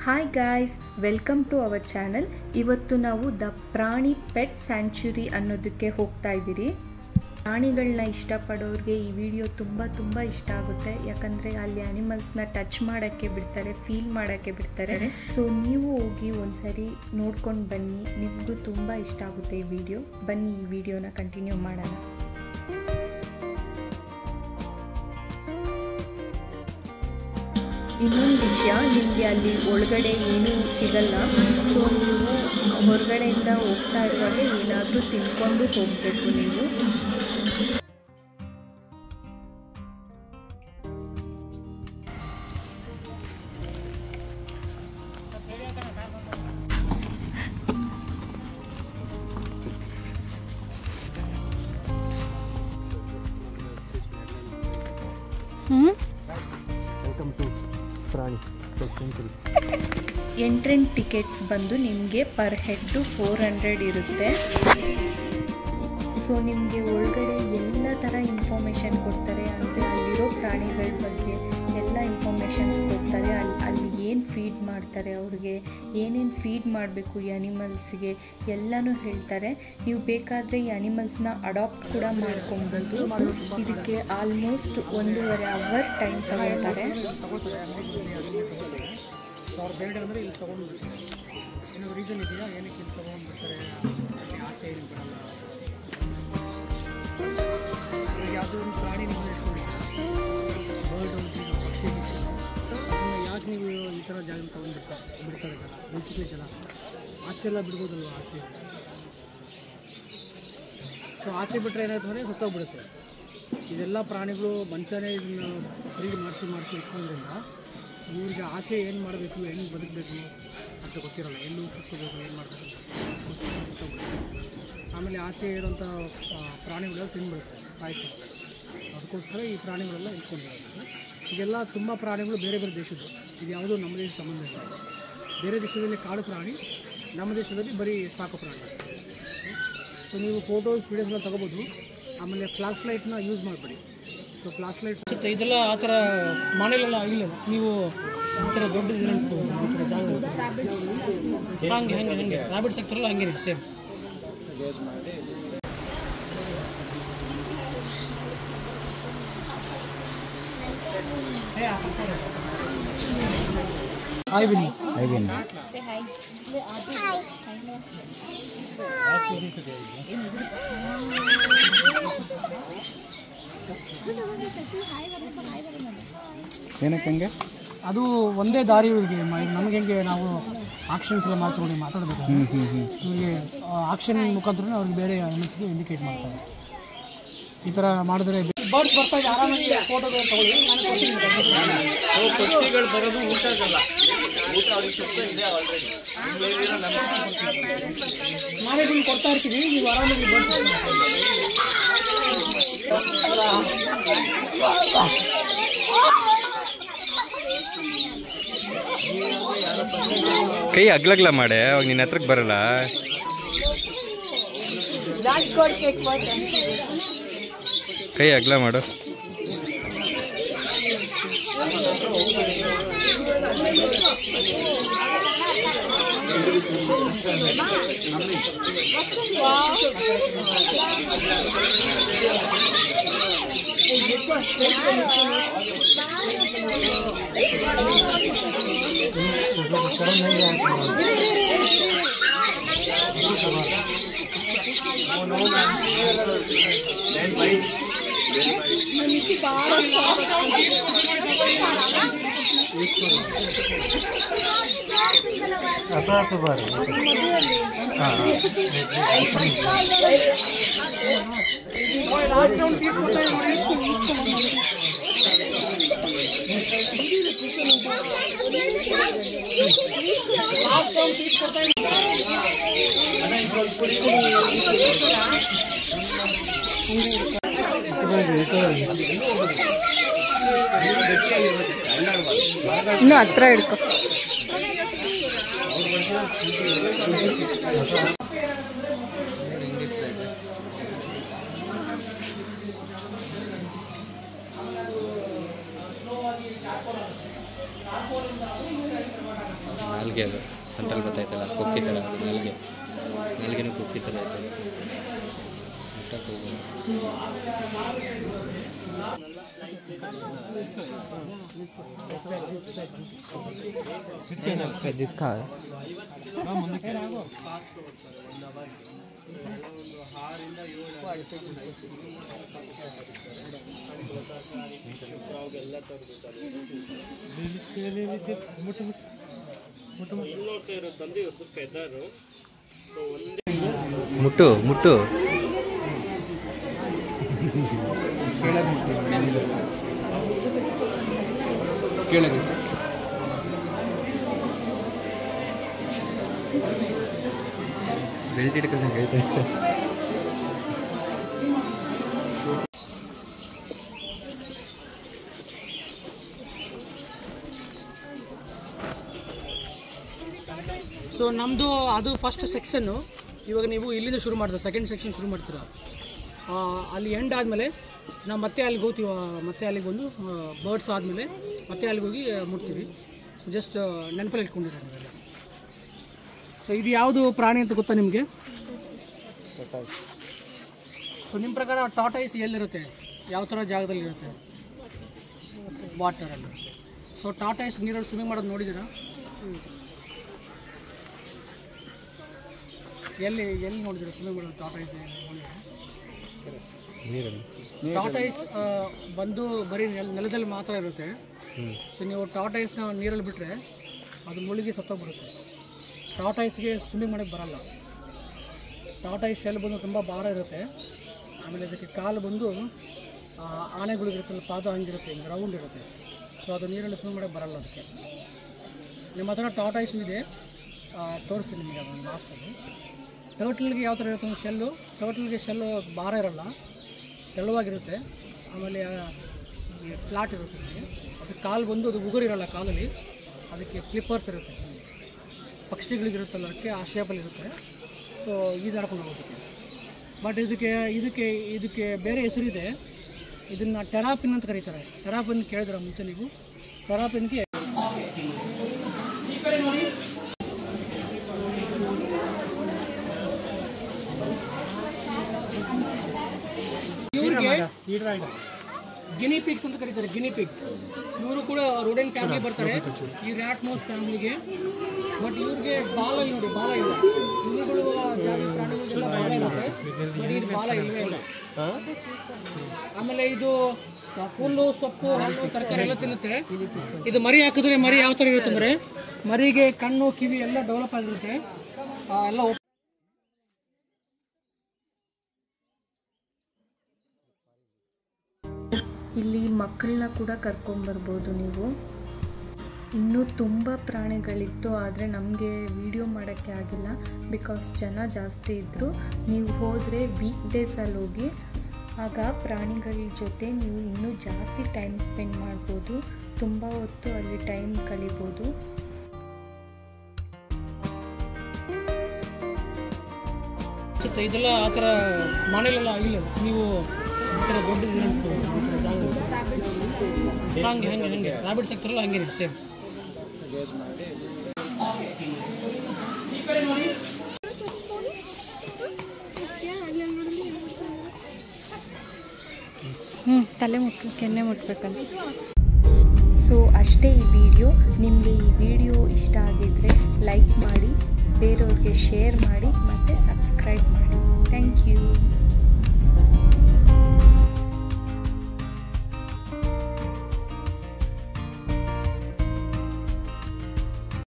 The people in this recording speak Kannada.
Hi guys, welcome to our channel. ಇವತ್ತು ನಾವು ದ ಪ್ರಾಣಿ ಪೆಟ್ ಸ್ಯಾಂಕ್ಚುರಿ ಅನ್ನೋದಕ್ಕೆ ಹೋಗ್ತಾ ಇದ್ದೀರಿ. ಪ್ರಾಣಿಗಳನ್ನ ಇಷ್ಟಪಡೋರಿಗೆ ಈ ವಿಡಿಯೋ ತುಂಬ ಇಷ್ಟ ಆಗುತ್ತೆ. ಯಾಕಂದರೆ ಅಲ್ಲಿ ಅನಿಮಲ್ಸ್ನ ಟಚ್ ಮಾಡೋಕ್ಕೆ ಬಿಡ್ತಾರೆ, ಫೀಲ್ ಮಾಡೋಕ್ಕೆ ಬಿಡ್ತಾರೆ. ಸೊ ನೀವು ಹೋಗಿ ಒಂದ್ಸರಿ ನೋಡ್ಕೊಂಡು ಬನ್ನಿ, ನಿಮಗೂ ತುಂಬ ಇಷ್ಟ ಆಗುತ್ತೆ ಈ ವಿಡಿಯೋ. ಬನ್ನಿ ಈ ವಿಡಿಯೋನ ಕಂಟಿನ್ಯೂ ಮಾಡೋಣ. ಇನ್ನೊಂದು ವಿಷಯ, ನಿಮಗೆ ಅಲ್ಲಿ ಒಳಗಡೆ ಏನೂ ಸಿಗಲ್ಲ. ಸೊ ನೀವು ಹೊರಗಡೆಯಿಂದ ಹೋಗ್ತಾ ಇರುವಾಗ ಏನಾದರೂ ತಿನ್ಕೊಂಡು ಹೋಗಬೇಕು ನೀವು. ಎಂಟ್ರೆನ್ಸ್ ಟಿಕೆಟ್ಸ್ ಬಂದು ನಿಮಗೆ ಪರ್ ಹೆಡ್ 400 ಇರುತ್ತೆ. ಸೊ ನಿಮಗೆ ಒಳಗಡೆ ಎಲ್ಲ ಥರ ಇನ್ಫಾರ್ಮೇಷನ್ ಕೊಡ್ತಾರೆ. ಅಂದರೆ ಅಲ್ಲಿರೋ ಪ್ರಾಣಿಗಳ ಬಗ್ಗೆ ಎಲ್ಲ ಇನ್ಫಾರ್ಮೇಷನ್ಸ್ ಕೊಡ್ತಾರೆ. ಅಲ್ಲಿ ಏನು ಫೀಡ್ ಮಾಡ್ತಾರೆ, ಅವ್ರಿಗೆ ಏನೇನು ಫೀಡ್ ಮಾಡಬೇಕು ಈ ಅನಿಮಲ್ಸ್ಗೆ ಎಲ್ಲನೂ ಹೇಳ್ತಾರೆ. ನೀವು ಬೇಕಾದರೆ ಈ ಅನಿಮಲ್ಸ್ನ ಅಡಾಪ್ಟ್ ಕೂಡ ಮಾಡ್ಕೊಬೋದು. ಇದಕ್ಕೆ ಆಲ್ಮೋಸ್ಟ್ 1.5 ಅವರ್ ಟೈಮ್ ತಗೊಳ್ತಾರೆ. ಅವ್ರು ಬೇಡ ಅಂದರೆ ಇಲ್ಲಿ ತೊಗೊಂಡ್ಬಿಡ್ತಾರೆ. ಏನಾದ್ರು ರೀಸನ್ ಇದೆಯಾ ಏನಕ್ಕೆ ಇಲ್ಲಿ ತೊಗೊಂಡ್ಬಿಡ್ತಾರೆ, ಆಚೆ ಏನು ಬರಲ್ಲ? ಯಾವುದೋ ಒಂದು ಪ್ರಾಣಿ ನೀವು ಇಟ್ಕೊಂಡಿದ್ದೀರ, ಬರ್ಡ್ ಒಂದು ಪಕ್ಷಿ ಯಾಕೆ ನೀವು ಈ ಥರ ಜಾಗ ಬಿಡ್ತಾರೆ ಜನ, ಬೇಸಿಗೆ ಜನ ಆಚೆ ಎಲ್ಲ ಬಿಡ್ಬೋದಲ್ವ? ಆಚೆ ಸೊ ಆಚೆ ಬಿಟ್ಟರೆ ಏನಾಯ್ತು ಅಂದರೆ ಸುತ್ತೋಗ್ಬಿಡುತ್ತೆ. ಇದೆಲ್ಲ ಪ್ರಾಣಿಗಳು ಮುಂಚೆನೇ ಇದನ್ನು ಫ್ರೀ ಮಾಡಿಸಿ ಇಟ್ಕೊಂಡ್ರಿಂದ ಇವ್ರಿಗೆ ಆಚೆ ಏನು ಮಾಡಬೇಕು, ಹೆಂಗೆ ಬದುಕಬೇಕು ಅಂತ ಗೊತ್ತಿರಲ್ಲ. ಎಲ್ಲೂ ಕೂತ್ಕೋಬೇಕು, ಏನು ಮಾಡಬೇಕು ಆಮೇಲೆ ಆಚೆ ಇರೋಂಥ ಪ್ರಾಣಿಗಳೆಲ್ಲ ತಿಂದ್ಬಿಡುತ್ತೆ, ಸಾಯಿಸ್ತಾರೆ. ಅದಕ್ಕೋಸ್ಕರ ಈ ಪ್ರಾಣಿಗಳೆಲ್ಲ ಇಟ್ಕೊಂಡಿದ್ದಾರೆ. ಈಗೆಲ್ಲ ತುಂಬ ಪ್ರಾಣಿಗಳು ಬೇರೆ ಬೇರೆ ದೇಶದ್ದು, ಇದು ಯಾವುದೂ ನಮ್ಮ ದೇಶ ಸಂಬಂಧ ಇಲ್ಲ. ಬೇರೆ ದೇಶದಲ್ಲಿ ಕಾಡು ಪ್ರಾಣಿ, ನಮ್ಮ ದೇಶದಲ್ಲಿ ಬರೀ ಸಾಕು ಪ್ರಾಣಿ. ಸೊ ನೀವು ಫೋಟೋಸ್ ವೀಡಿಯೋಸ್ನ ತೊಗೋಬೋದು. ಆಮೇಲೆ ಫ್ಲಾಶ್ ಲೈಟ್ನ ಯೂಸ್ ಮಾಡಬೇಡಿ. ಸೊ ಫ್ಲಾಶ್ ಲೈಟ್ಸ್ ಇದೆಲ್ಲ ಆ ಥರ ಮನೇಲೆಲ್ಲ ಇಲ್ಲ. ನೀವು ಈ ಥರ ದೊಡ್ಡ ಈ ಥರ ಜಾಗ ಹಂಗೆ ರ್ಯಾಬಿಟ್ಸ್ ಆಗ್ತಾರಲ್ಲ, ಹಂಗೆ same. Hi Vinny. Hi Vinny. Say hi. ಏನಕ್ಕೆ ಅದು ಒಂದೇ ದಾರಿ ಇವರಿಗೆ. ನಮಗೆ ಹೆಂಗೆ ನಾವು ಆಕ್ಷನ್ಸ್ ಎಲ್ಲ ಮಾತಾಡಬೇಕು. ಇವರಿಗೆ ಆಕ್ಷನ್ ಮುಖಾಂತರ ಅವ್ರಿಗೆ ಬೇರೆ ಅನಿಮಲ್ಸ್ಗೆ ಇಂಡಿಕೇಟ್ ಮಾಡ್ತಾರೆ. ಈ ಥರ ಮಾಡಿದ್ರೆ ಬರ್ಡ್ಸ್ ಬರ್ತಾ ಇದೆ. ಆರಾಮಾಗಿ ಫೋಟೋಗಳು ತಗೊಳ್ಳಿ. ಪಕ್ಷಿಗಳು ಬರೋದು ಊಟ ಆಗಲ್ಲ, ಊಟ ನಾವೇ ನಿಮ್ಗೆ ಕೊಡ್ತಾ ಇರ್ತೀವಿ. ನೀವು ಆರಾಮಾಗಿ ಕೈ ಅಗ್ಲಗ್ಲ ಮಾಡೆ, ಅವಾಗ ನಿನ್ನ ಹತ್ರಕ್ಕೆ ಬರಲ್ಲ. ಕೈ ಅಗ್ಲ ಮಾಡು. ಇನ್ನು ಹತ್ರ ಹಿಡ್ಕೊ. ನಾಲ್ಗೆ ಅದು ಸೆಂಟ್ರಲ್ ಗೊತ್ತಾಯ್ತಲ್ಲ ಕೊಕ್ಕಿ ಥರ ಅದು ನಾಲ್ಗೆನೂ ಕೊಕ್ಕಿ ಥರ ಆಯ್ತದೆ. ಮುಟ್ಟು ಮುಟ್ಟು ಕೆಳಗೆ ಸರ್ ಬೆಲ್ಟ್ ಹಿಡ್ಕೊಂಡಂಗೆ ಐತೆ. ಸೊ ನಮ್ಮದು ಅದು ಫಸ್ಟ್ ಸೆಕ್ಷನ್ನು. ಇವಾಗ ನೀವು ಇಲ್ಲಿಂದ ಶುರು ಮಾಡ್ತೀರ, ಸೆಕೆಂಡ್ ಸೆಕ್ಷನ್ ಶುರು ಮಾಡ್ತೀರ. ಅಲ್ಲಿ ಎಂಡ್ ಆದಮೇಲೆ ನಾವು ಮತ್ತೆ ಅಲ್ಲಿಗೆ ಹೋಗ್ತೀವಿ. ಮತ್ತೆ ಅಲ್ಲಿಗೆ ಬಂದು ಬರ್ಡ್ಸ್ ಆದಮೇಲೆ ಮತ್ತೆ ಅಲ್ಲಿಗೆ ಹೋಗಿ ಮುಟ್ತೀವಿ. ಜಸ್ಟ್ ನೆನಪಲ್ಲಿ ಇಟ್ಕೊಂಡಿರೋ ನೀವೆಲ್ಲ. ಸೊ ಇದು ಯಾವುದು ಪ್ರಾಣಿ ಅಂತ ಗೊತ್ತಾ ನಿಮಗೆ? ಸೊ ನಿಮ್ಮ ಪ್ರಕಾರ ಟಾರ್ಟಾಯ್ಸ್ ಎಲ್ಲಿರುತ್ತೆ, ಯಾವ ಥರ ಜಾಗದಲ್ಲಿರುತ್ತೆ? ವಾಟರಲ್ಲಿ. ಸೊ ಟಾರ್ಟಾಯ್ಸ್ ನೀರಲ್ಲಿ ಸ್ವಿಮ್ಮಿಂಗ್ ಮಾಡೋದು ನೋಡಿದ್ದೀರಾ? ಎಲ್ಲಿ ನೋಡಿದ್ರೆ ಸ್ವಿಮ್ಮಿಂಗ್ ಮಾಡೋದು ಟಾರ್ಟಾಯ್ಸ್ ಟಾರ್ಟಾಯ್ಸ್ ಬಂದು ಬರೀ ನೆಲದಲ್ಲಿ ಮಾತ್ರ ಇರುತ್ತೆ. ಸೊ ನೀವು ಟಾರ್ಟಾಯ್ಸ್ನ ನೀರಲ್ಲಿ ಬಿಟ್ಟರೆ ಅದು ಮುಳುಗಿ ಸತ್ತೋಗ್ಬಿಡುತ್ತೆ. ಟಾರ್ಟಾಯ್ಸ್ಗೆ ಸ್ವಿಮ್ಮಿಂಗ್ ಮಾಡೋಕ್ಕೆ ಬರಲ್ಲ. ಟಾರ್ಟಾಯ್ಸ್ ಶೆಲ್ ಬಂದು ತುಂಬ ಭಾರ ಇರುತ್ತೆ. ಆಮೇಲೆ ಅದಕ್ಕೆ ಕಾಲು ಬಂದು ಆನೆಗಳಿಗಿರುತ್ತಲ್ಲ, ಪಾದ ಹಂಗಿರುತ್ತೆ, ಹಿಂಗೆ ರೌಂಡ್ ಇರುತ್ತೆ. ಸೊ ಅದು ನೀರಲ್ಲಿ ಸ್ವಿಮ್ ಮಾಡೋಕ್ಕೆ ಬರಲ್ಲ ಅದಕ್ಕೆ. ನಿಮ್ಮ ಹತ್ರ ಟಾರ್ಟಾಯ್ಸ್ ಇದೆ, ತೋರಿಸ್ತೀನಿ ನಿಮಗೆ ಅದನ್ನು ಲಾಸ್ಟಲ್ಲಿ. ಟರ್ಟಲ್ಗೆ ಯಾವ ಥರ ಇರುತ್ತೆ ಒಂದು ಶೆಲ್ಲು? ಟರ್ಟಲ್ಗೆ ಶೆಲ್ಲು ಭಾರ ಇರೋಲ್ಲ, ತೆಳುವಾಗಿರುತ್ತೆ. ಆಮೇಲೆ ಫ್ಲಾಟ್ ಇರುತ್ತೆ ನಿಮಗೆ. ಅದಕ್ಕೆ ಕಾಲು ಬಂದು ಅದು ಉಗುರಿರಲ್ಲ ಕಾಲಲ್ಲಿ, ಅದಕ್ಕೆ ಕ್ಲಿಪ್ಪರ್ಸ್ ಇರುತ್ತೆ. ಪಕ್ಷಿಗಳಿಗಿರುತ್ತಲ್ಲ ಅದಕ್ಕೆ ಆ ಶೇಪಲ್ಲಿ ಇರುತ್ತೆ. ಸೊ ಈಜಾಡ್ಕೊಂಡು ಹೋಗೋದಕ್ಕೆ. ಬಟ್ ಇದಕ್ಕೆ ಬೇರೆ ಹೆಸರಿದೆ. ಇದನ್ನು ಟೆರಾಪಿನ್ ಅಂತ ಕರೀತಾರೆ. ಟೆರಾಪಿನ್ ಕೇಳಿದ್ರೆ ಮುಂಚೆ ನೀವು? ಟೆರಾಪಿನ್ಗೆ ಈ ಕಡೆ ನೋಡಿ, ಇವ್ರಿಗೆ ಗಿನಿ ಪಿಗ್ಸ್ ಅಂತ ಕರೀತಾರೆ. ಗಿನಿ ಪಿಗ್ ಇವರು ಕೂಡ ರೋಡೆಂಟ್ ಫ್ಯಾಮಿಲಿ ಬರ್ತಾರೆ, ಈ ರ್ಯಾಟ್ ಮೌಸ್ ಫ್ಯಾಮಿಲಿಗೆ. ಬಟ್ ಇವ್ರಿಗೆ ಬಾಲ ನೋಡಿ, ಬಾಲ ಇಲ್ಲ. ಇವುಗಳು ಜಾತಿ ಪ್ರಾಣಿಗಳಿಗೆಲ್ಲ ಬಾಲ ಇರುತ್ತೆ, ಬಟ್ ಇದು ಬಾಲ ಇಲ್ಲವೇ ಇಲ್ಲ. ಆಮೇಲೆ ಇದು ಹುಲ್ಲು, ಸೊಪ್ಪು, ಹಣ್ಣು, ತರಕಾರಿ ಎಲ್ಲ ತಿನ್ನುತ್ತೆ. ಇದು ಮರಿ ಹಾಕಿದ್ರೆ ಮರಿ ಯಾವ ಥರ ಇರುತ್ತೆ ಅಂದರೆ, ಮರಿಗೆ ಕಣ್ಣು, ಕಿವಿ ಎಲ್ಲ ಡೆವಲಪ್ ಆಗಿರುತ್ತೆ. ಎಲ್ಲ ಇಲ್ಲಿ ಮಕ್ಕಳನ್ನ ಕೂಡ ಕರ್ಕೊಂಬರ್ಬೋದು ನೀವು. ಇನ್ನೂ ತುಂಬ ಪ್ರಾಣಿಗಳಿತ್ತು, ಆದರೆ ನಮಗೆ ವಿಡಿಯೋ ಮಾಡೋಕ್ಕೆ ಆಗಿಲ್ಲ ಬಿಕಾಸ್ ಜನ ಜಾಸ್ತಿ ಇದ್ದರು. ನೀವು ಹೋದರೆ ವೀಕ್ ಡೇಸಲ್ಲಿ ಹೋಗಿ, ಆಗ ಪ್ರಾಣಿಗಳ ಜೊತೆ ನೀವು ಇನ್ನೂ ಜಾಸ್ತಿ ಟೈಮ್ ಸ್ಪೆಂಡ್ ಮಾಡ್ಬೋದು. ತುಂಬ ಹೊತ್ತು ಅಲ್ಲಿ ಟೈಮ್ ಕಳಿಬೋದು. ಇದೆಲ್ಲ ಆ ಥರ ಮನೇಲೆಲ್ಲ ಆಗಿಲ್ಲ. ನೀವು ಈ ಥರ ದೊಡ್ಡ ಜಾಗ ಹಂಗೆ ರಾಬಿಟ್ಸ್ ಆಗ್ತಾರಲ್ಲ ಹಂಗೆ ಸೇಮ್. ಈ ಕಡೆ ನೋಡಿ, ತಲೆ ಕೆನ್ನೆ ಮುಟ್ಬೇಕಂತ. ಸೊ ಅಷ್ಟೇ ಈ ವಿಡಿಯೋ. ನಿಮಗೆ ಈ ವಿಡಿಯೋ ಇಷ್ಟ ಆಗಿದ್ದರೆ ಲೈಕ್ ಮಾಡಿ, ಬೇರೆಯವ್ರಿಗೆ ಶೇರ್ ಮಾಡಿ ಮತ್ತು ಸಬ್ಸ್ಕ್ರೈಬ್ ಮಾಡಿ. Thank you.